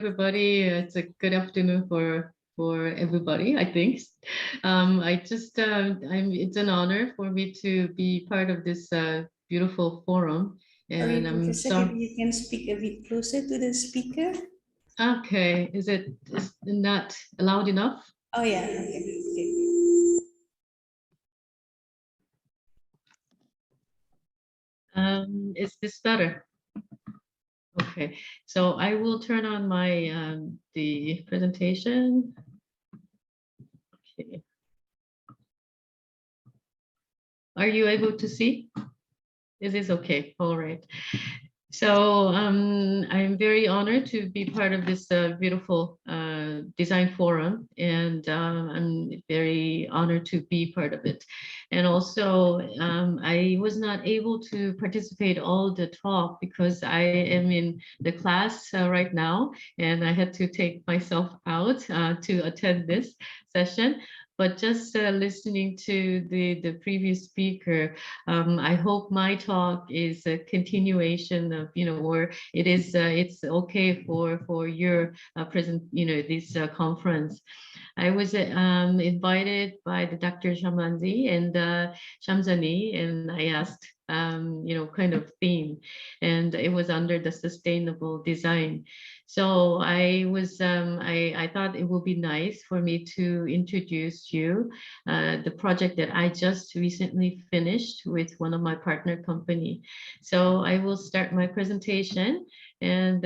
Everybody. It's a good afternoon for everybody, I think. It's an honor for me to be part of this beautiful forum, Sorry, and I'm Professor, if sorry. you can speak a bit closer to the speaker. Okay, is not loud enough? Oh, yeah. Okay. Okay. Is this better? Okay, so I will turn on my the presentation. Okay. Are you able to see? Is this okay? All right. So I'm very honored to be part of this beautiful design forum, and I'm very honored to be part of it. And also, I was not able to participate all the talk because I am in the class right now, and I had to take myself out to attend this session. But just listening to the previous speaker, I hope my talk is a continuation of, or it's okay for your present, this conference. I was invited by the Dr. Shamanzi and Shamzani, and I asked, kind of theme, and it was under the sustainable design. So I thought it would be nice for me to introduce you the project that I just recently finished with one of my partner company. So I will start my presentation. And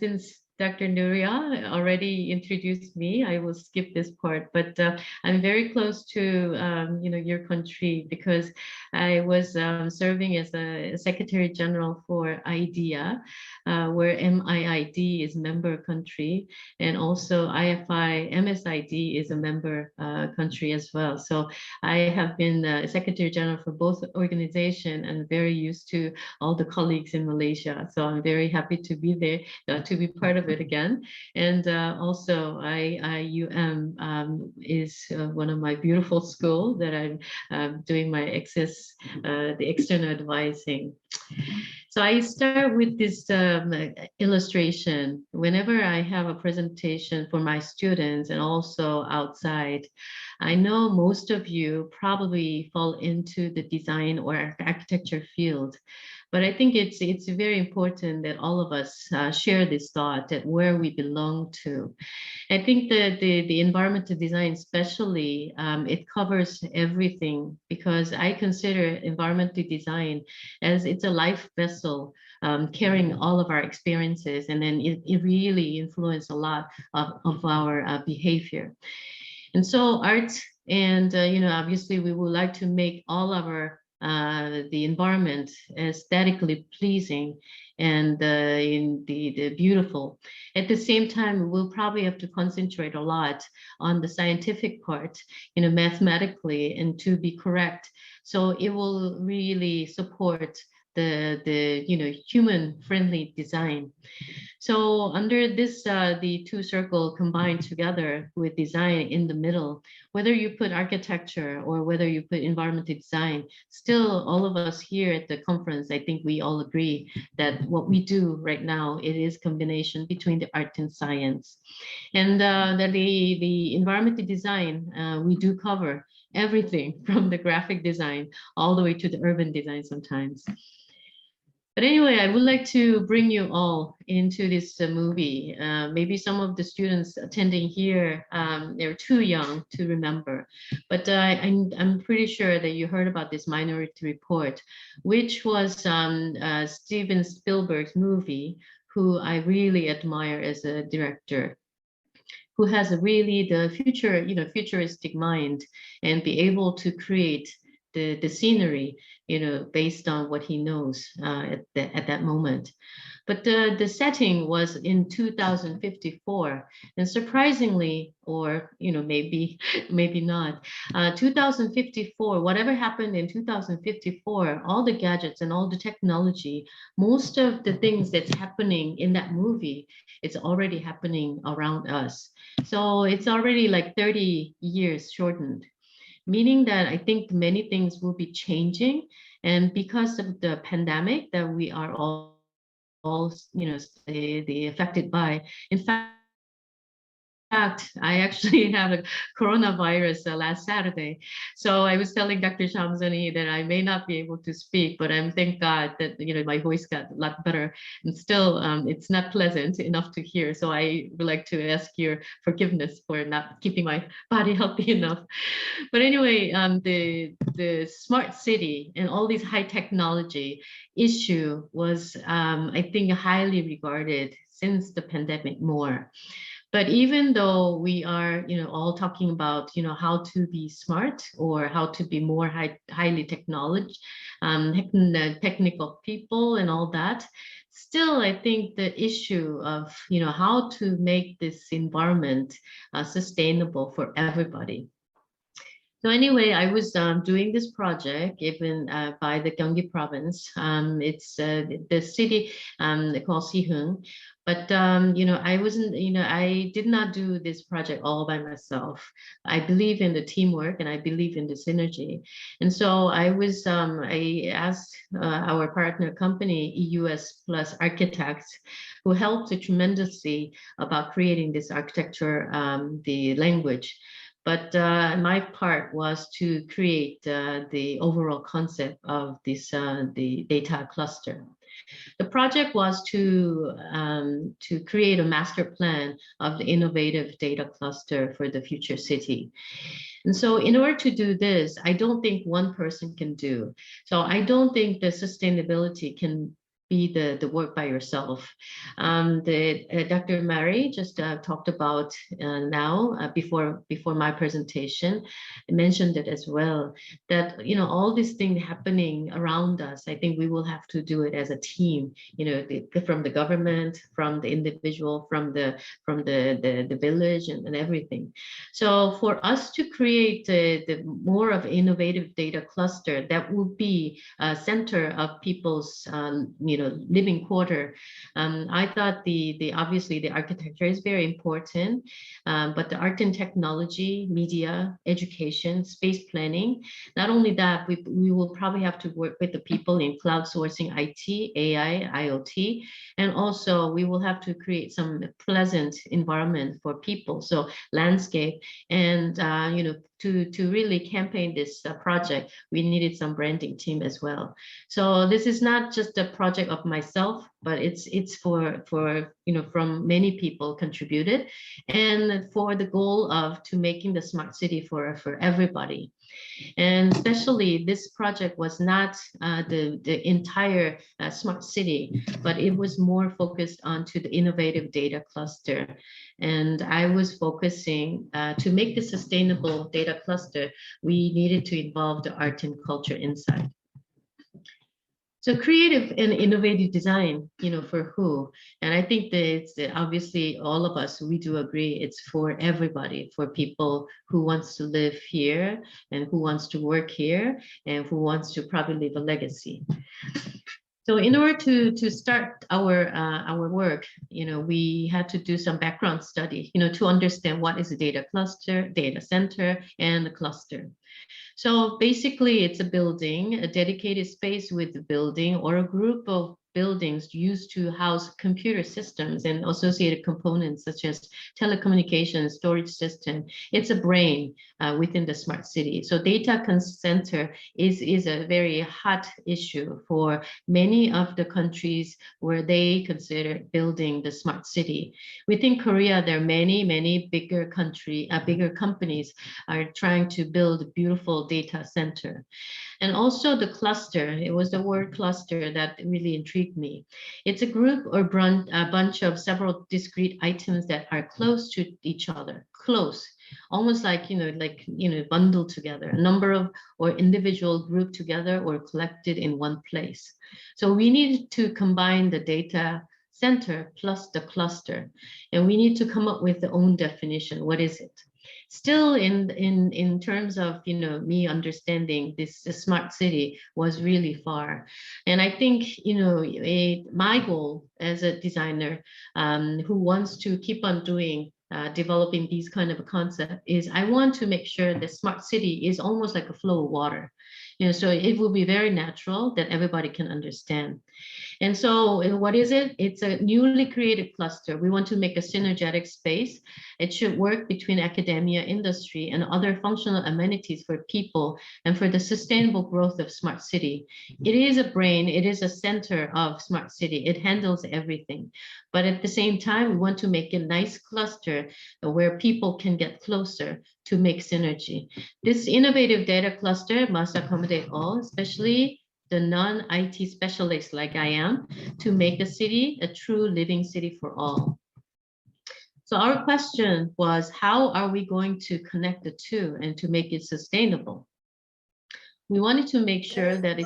since Dr. Nuria already introduced me, I will skip this part. But I'm very close to your country because I was serving as a Secretary General for IDEA, where MIID is member country, and also IFI MSID is a member country as well. So I have been Secretary General for both organization and very used to all the colleagues in Malaysia. So I'm very happy to be there, to be part of it again. And also IUM is one of my beautiful school that I'm doing my the external advising. So I start with this illustration. Whenever I have a presentation for my students and also outside, I know most of you probably fall into the design or architecture field, but I think it's very important that all of us share this thought that where we belong to. I think that the environmental design, especially, it covers everything because I consider environmental design as it's a life vessel carrying all of our experiences, and then it really influences a lot of our behavior. And so art and, obviously we would like to make all of our the environment aesthetically pleasing and in the beautiful. At the same time, we'll probably have to concentrate a lot on the scientific part, mathematically and to be correct. So it will really support the human friendly design. So under this, the two circle combined together with design in the middle, whether you put architecture or whether you put environmental design, still all of us here at the conference, I think we all agree that what we do right now, it is combination between the art and science. And that the environmental design, we do cover everything from the graphic design all the way to the urban design sometimes. But anyway, I would like to bring you all into this movie. Maybe some of the students attending here, they're too young to remember, but I'm pretty sure that you heard about this Minority Report, which was Steven Spielberg's movie, who I really admire as a director, who has a really the futuristic mind and be able to create the scenery, based on what he knows at that moment. But the setting was in 2054, and surprisingly, or maybe maybe not, 2054. Whatever happened in 2054, all the gadgets and all the technology, most of the things that's happening in that movie, it's already happening around us. So it's already like 30 years shortened, meaning that I think many things will be changing. And because of the pandemic that we are all all, the affected by. In fact, I actually had a coronavirus last Saturday. So I was telling Dr. Shamsani that I may not be able to speak, but I'm thank God that my voice got a lot better. And still, it's not pleasant enough to hear. So I would like to ask your forgiveness for not keeping my body healthy enough. But anyway, the smart city and all these high technology issue was, I think, highly regarded since the pandemic more. But even though we are, all talking about, how to be smart or how to be more highly technical people and all that, still, I think the issue of, how to make this environment sustainable for everybody. So anyway, I was doing this project given by the Gyeonggi province. It's the city called Sihung. But I wasn't, I did not do this project all by myself. I believe in the teamwork and I believe in the synergy. And so I asked our partner company, EUS Plus Architects, who helped tremendously about creating this architecture, the language. But my part was to create the overall concept of the data cluster. The project was to create a master plan of the innovative data cluster for the future city. And so in order to do this, I don't think one person can do. So I don't think the sustainability can be the work by yourself. Dr. Mary just talked about now before my presentation, I mentioned it as well, that all these things happening around us, I think we will have to do it as a team, from the government, from the individual, from the village and everything. So for us to create the more of innovative data cluster that will be a center of people's living quarter. I thought the obviously the architecture is very important, but the art and technology, media, education, space planning. Not only that, we will probably have to work with the people in cloud sourcing, IT, AI, IoT, and also we will have to create some pleasant environment for people. So landscape and to really campaign this project, we needed some branding team as well. So this is not just a project of myself, but it's for from many people contributed, and for the goal of to making the smart city for everybody. And especially this project was not the entire smart city, but it was more focused onto the innovative data cluster. And I was focusing to make the sustainable data cluster, we needed to involve the art and culture inside. So creative and innovative design, for who? And I think that it's obviously all of us, we do agree it's for everybody, for people who wants to live here and who wants to work here and who wants to probably leave a legacy. So in order to start our work, we had to do some background study, to understand what is a data cluster, data center, and the cluster. So basically, it's a building, a dedicated space with a building or a group of buildings used to house computer systems and associated components such as telecommunications, storage system. It's a brain within the smart city. So data center is a very hot issue for many of the countries where they consider building the smart city. Within Korea, there are many bigger companies are trying to build a beautiful data center. And also the cluster, it was the word cluster that really intrigued me. It's a group or a bunch of several discrete items that are close to each other, close, almost like, bundled together, a number of or individual grouped together or collected in one place. So we need to combine the data center plus the cluster, and we need to come up with the own definition. What is it? Still in terms of me understanding this smart city was really far, and I think my goal as a designer who wants to keep on developing these kind of a concept is I want to make sure that smart city is almost like a flow of water. So it will be very natural that everybody can understand. And so what is it? It's a newly created cluster. We want to make a synergetic space. It should work between academia, industry, and other functional amenities for people and for the sustainable growth of smart city. It is a brain, it is a center of smart city. It handles everything. But at the same time, we want to make a nice cluster where people can get closer to make synergy. This innovative data cluster must accommodate all, especially the non-IT specialists like I am, to make the city a true living city for all. So our question was, how are we going to connect the two and to make it sustainable? We wanted to make sure that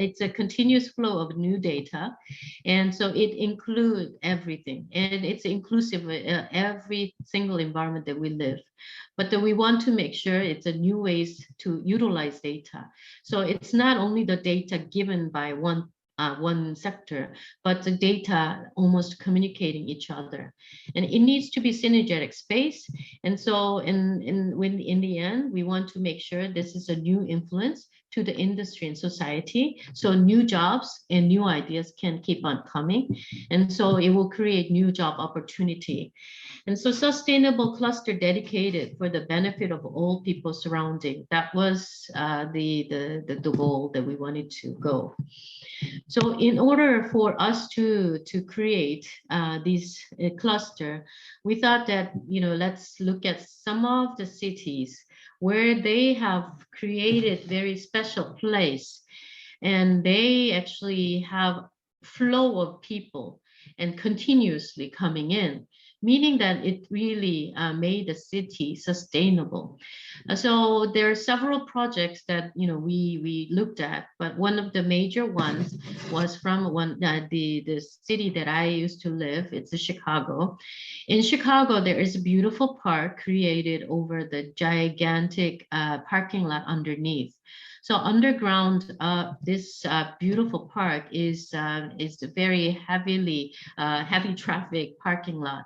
it's a continuous flow of new data. And so it includes everything, and it's inclusive of every single environment that we live. But then we want to make sure it's a new ways to utilize data. So it's not only the data given by one sector, but the data almost communicating each other. And it needs to be synergetic space. And so in the end, we want to make sure this is a new influence to the industry and society. So new jobs and new ideas can keep on coming. And so it will create new job opportunity. And so sustainable cluster dedicated for the benefit of all people surrounding. That was the goal that we wanted to go. So in order for us to create this cluster, we thought that, let's look at some of the cities where they have created very special place, and they actually have flow of people and continuously coming in, meaning that it really made the city sustainable. So there are several projects that we looked at, but one of the major ones was from the city that I used to live. It's Chicago. In Chicago, there is a beautiful park created over the gigantic parking lot underneath. So underground, this beautiful park is a very heavy traffic parking lot.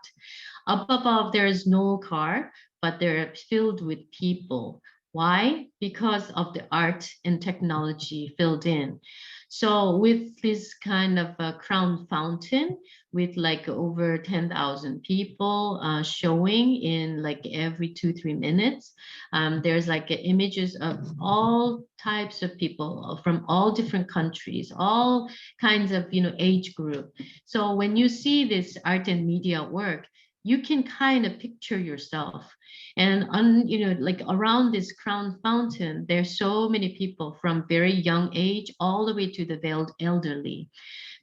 Up above, there is no car, but they're filled with people. Why? Because of the art and technology filled in. So with this kind of a crown fountain with like over 10,000 people showing in like every 2-3 minutes, there's like images of all types of people from all different countries, all kinds of age group. So when you see this art and media work, you can kind of picture yourself. And like around this crown fountain, there's so many people from very young age all the way to the elderly,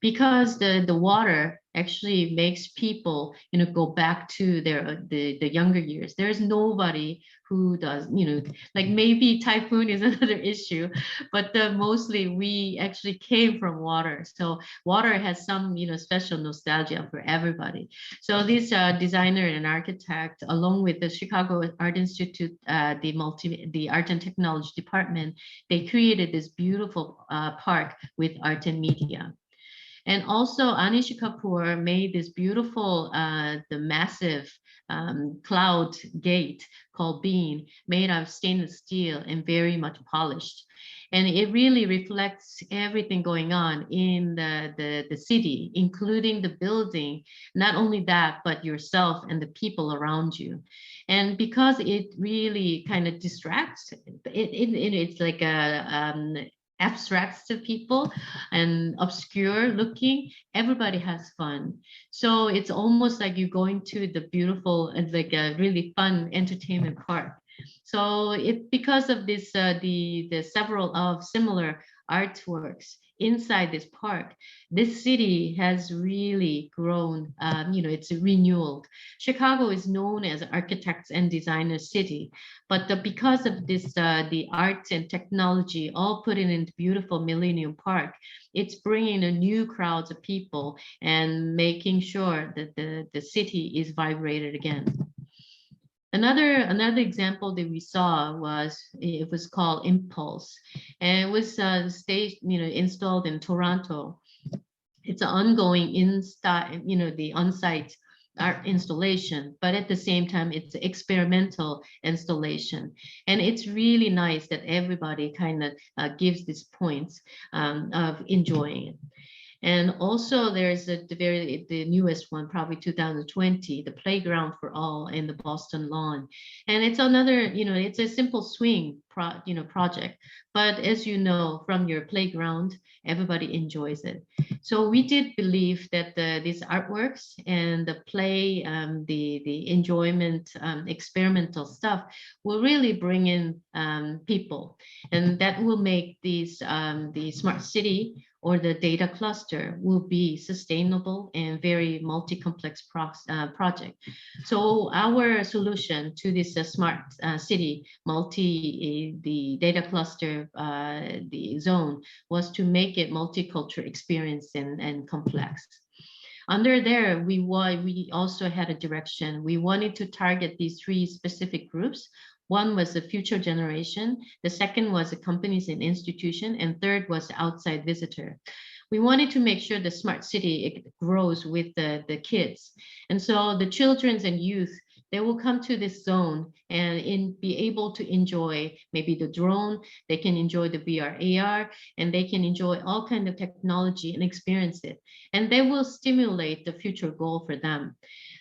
because the water actually makes people go back to the younger years. There's nobody who does, like maybe typhoon is another issue, but mostly we actually came from water. So water has some special nostalgia for everybody. So this designer and architect, along with the Chicago Art Institute, the art and technology department, they created this beautiful park with art and media. And also Anish Kapoor made this beautiful, the massive cloud gate called Bean, made out of stainless steel and very much polished. And it really reflects everything going on in the city, including the building. Not only that, but yourself and the people around you. And because it really kind of distracts, it's like a abstracts to people and obscure looking, everybody has fun. So it's almost like you're going to the beautiful and like a really fun entertainment park. So because of this, the several of similar artworks inside this park, this city has really grown. It's renewed. Chicago is known as architects and designers city, but because of this, the arts and technology all put in the beautiful Millennium Park, it's bringing a new crowds of people and making sure that the city is vibrated again. Another example that we saw was called Impulse, and it was installed in Toronto. It's an ongoing the on-site art installation, but at the same time, it's experimental installation. And it's really nice that everybody kind of gives these points of enjoying it. And also there's the newest one, probably 2020, the Playground for All in the Boston Lawn. And it's another, it's a simple swing project. But as you know, from your playground, everybody enjoys it. So we did believe that these artworks and the play, the enjoyment, experimental stuff will really bring in people. And that will make these the smart city or the data cluster will be sustainable and very multi-complex project. So our solution to this smart city, the data cluster, the zone, was to make it multicultural experience and complex. Under there, we also had a direction. We wanted to target these three specific groups. One was the future generation, the second was the companies and institution, and third was the outside visitor. We wanted to make sure the smart city it grows with the kids. And so the children and youth, they will come to this zone and be able to enjoy maybe the drone, they can enjoy the VR, AR, and they can enjoy all kinds of technology and experience it. And they will stimulate the future goal for them.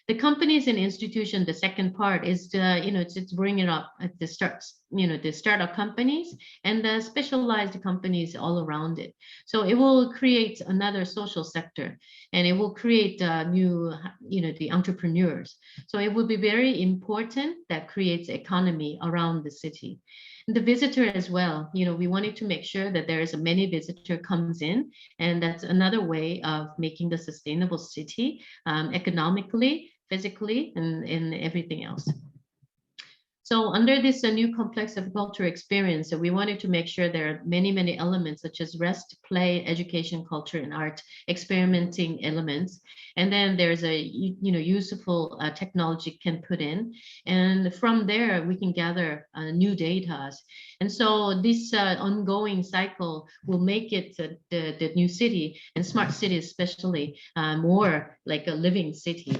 The companies and institutions, the second part is to bring it up at the start, the startup companies and the specialized companies all around it. So it will create another social sector, and it will create new, the entrepreneurs. So it will be very important that creates economy around the city. The visitor as well, we wanted to make sure that there is a many visitor comes in, and that's another way of making the sustainable city economically, physically, and everything else. So under this new complex of cultural experience, we wanted to make sure there are many, many elements such as rest, play, education, culture, and art, experimenting elements. And then there's a useful technology can put in. And from there, we can gather new data. And so this ongoing cycle will make it the new city and smart city especially more like a living city.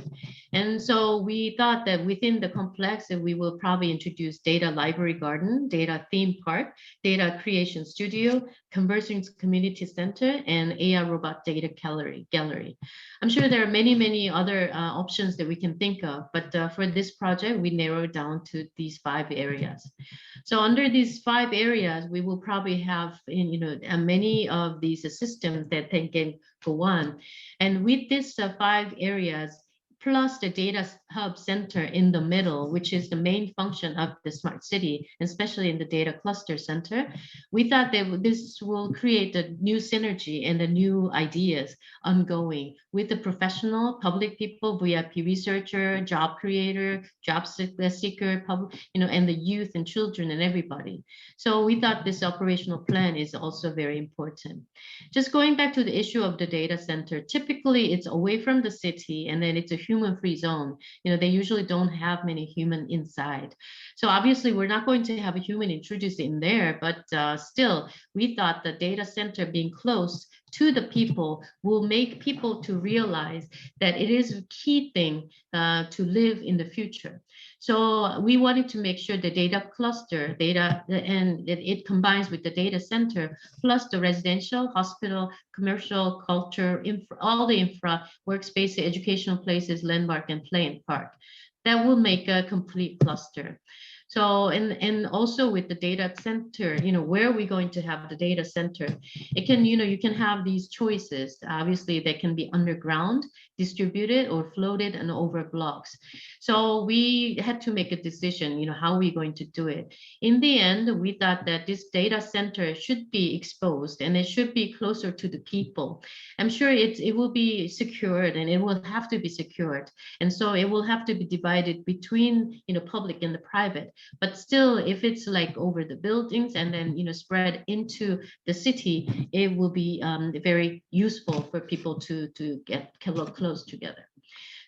And so we thought that within the complex that we will probably introduce data library garden, data theme park, data creation studio, convergence community center, and AI robot data gallery. I'm sure there are many, many other options that we can think of, but for this project, we narrowed down to these 5 areas. So under these 5 areas, we will probably have many of these systems that they can go on. And with these 5 areas, plus the data hub center in the middle, which is the main function of the smart city, especially in the data cluster center, we thought that this will create a new synergy and the new ideas ongoing with the professional, public people, VIP researcher, job creator, job seeker, public, and the youth and children and everybody. So we thought this operational plan is also very important. Just going back to the issue of the data center, typically it's away from the city and then it's a human-free zone. They usually don't have many human inside. So obviously we're not going to have a human introduced in there, but still we thought the data center being close to the people will make people to realize that it is a key thing to live in the future. So we wanted to make sure the data cluster, and it combines with the data center, plus the residential, hospital, commercial, culture, all the infra, workspace, educational places, landmark, and play and park. That will make a complete cluster. So, and also with the data center, where are we going to have the data center? It can, you can have these choices. Obviously, they can be underground, distributed, or floated and over blocks. So we had to make a decision, how are we going to do it? In the end, we thought that this data center should be exposed and it should be closer to the people. I'm sure it will be secured and it will have to be secured. And so it will have to be divided between, public and the private. But still, if it's like over the buildings and then, spread into the city, it will be very useful for people to get close together.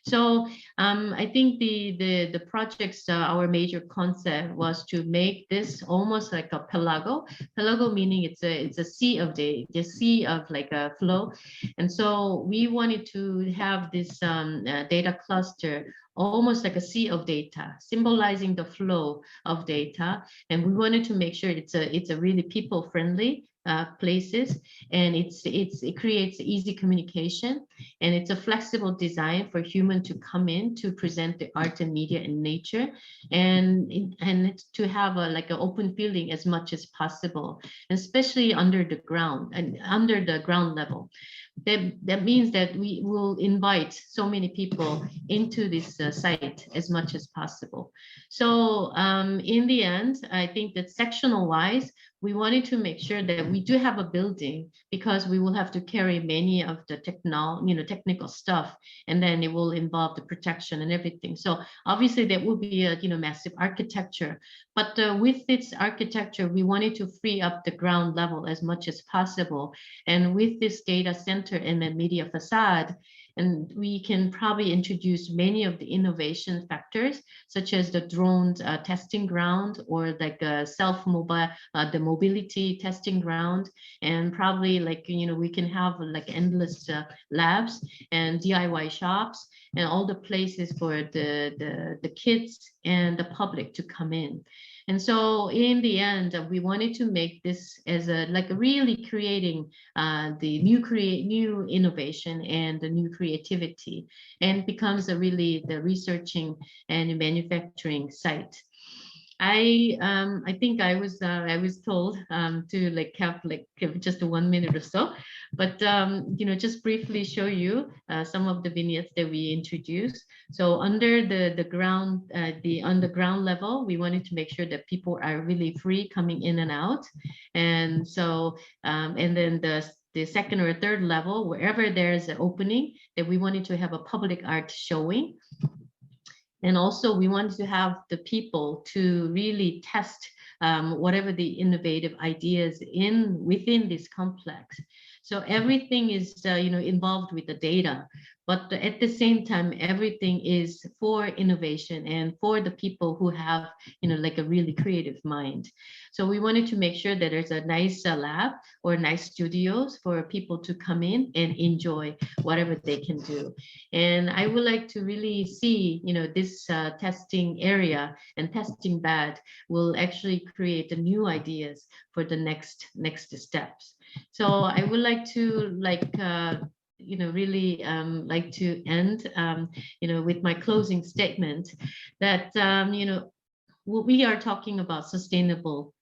So I think the project's our major concept was to make this almost like a pelago. Pelago meaning it's a sea of the sea of like a flow, and so we wanted to have this data cluster almost like a sea of data, symbolizing the flow of data, and we wanted to make sure it's a really people friendly places, and it creates easy communication, and it's a flexible design for human to come in to present the art and media and nature, and to have a like an open feeling as much as possible, especially under the ground and under the ground level. That means that we will invite so many people into this site as much as possible. So in the end, I think that sectional wise, we wanted to make sure that we do have a building, because we will have to carry many of the technical stuff, and then it will involve the protection and everything. So obviously there will be a massive architecture, but with its architecture, we wanted to free up the ground level as much as possible. And with this data center and the media facade, and we can probably introduce many of the innovation factors, such as the drone testing ground, or like a self-mobile, the mobility testing ground, and probably like, we can have like endless labs and DIY shops, and all the places for the kids and the public to come in. And so in the end, we wanted to make this as a like really creating the new innovation and the new creativity, and becomes a really the researching and manufacturing site. I think I was told to like have like just 1 minute or so, but just briefly show you some of the vignettes that we introduced. So under the ground, on the ground level, we wanted to make sure that people are really free coming in and out, and so and then the second or third level, wherever there's an opening, that we wanted to have a public art showing. And also we wanted to have the people to really test whatever the innovative ideas within this complex. So everything is involved with the data, but at the same time, everything is for innovation and for the people who have like a really creative mind. So we wanted to make sure that there's a nice lab or nice studios for people to come in and enjoy whatever they can do. And I would like to really see, this testing area and testing bed will actually create the new ideas for the next steps. So I would like to really like to end, with my closing statement that, we are talking about sustainable.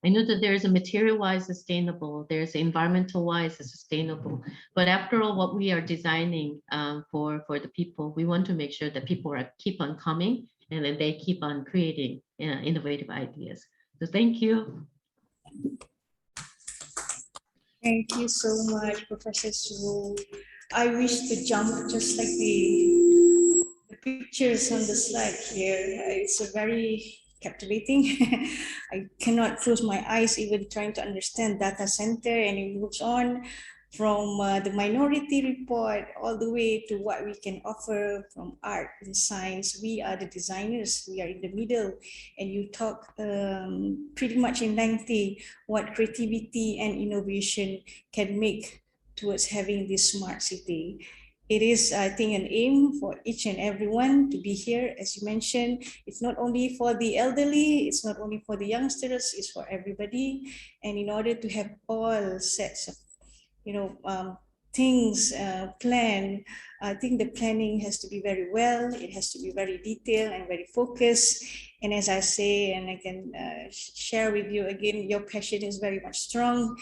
I know that there's a material-wise sustainable, there's environmental-wise sustainable, but after all, what we are designing for the people, we want to make sure that people keep on coming, and then they keep on creating innovative ideas. So thank you. Thank you so much, Professor Swoo. I wish to jump just like the pictures on the slide here. It's a very captivating. I cannot close my eyes even trying to understand data center, and it moves on from the minority report all the way to what we can offer from art and science. We are the designers, we are in the middle, and you talk pretty much in lengthy what creativity and innovation can make towards having this smart city. It is, I think, an aim for each and everyone to be here. As you mentioned, it's not only for the elderly, it's not only for the youngsters, it's for everybody. And in order to have all sets of things planned, I think the planning has to be very well, it has to be very detailed and very focused. And as I say, and I can share with you again, your passion is very much strong.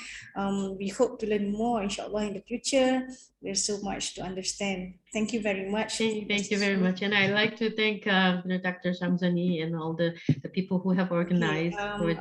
We hope to learn more, inshallah, in the future. There's so much to understand. Thank you very much. Thank you very much. And I'd like to thank Dr. Shamsani and all the people who have organized. Okay,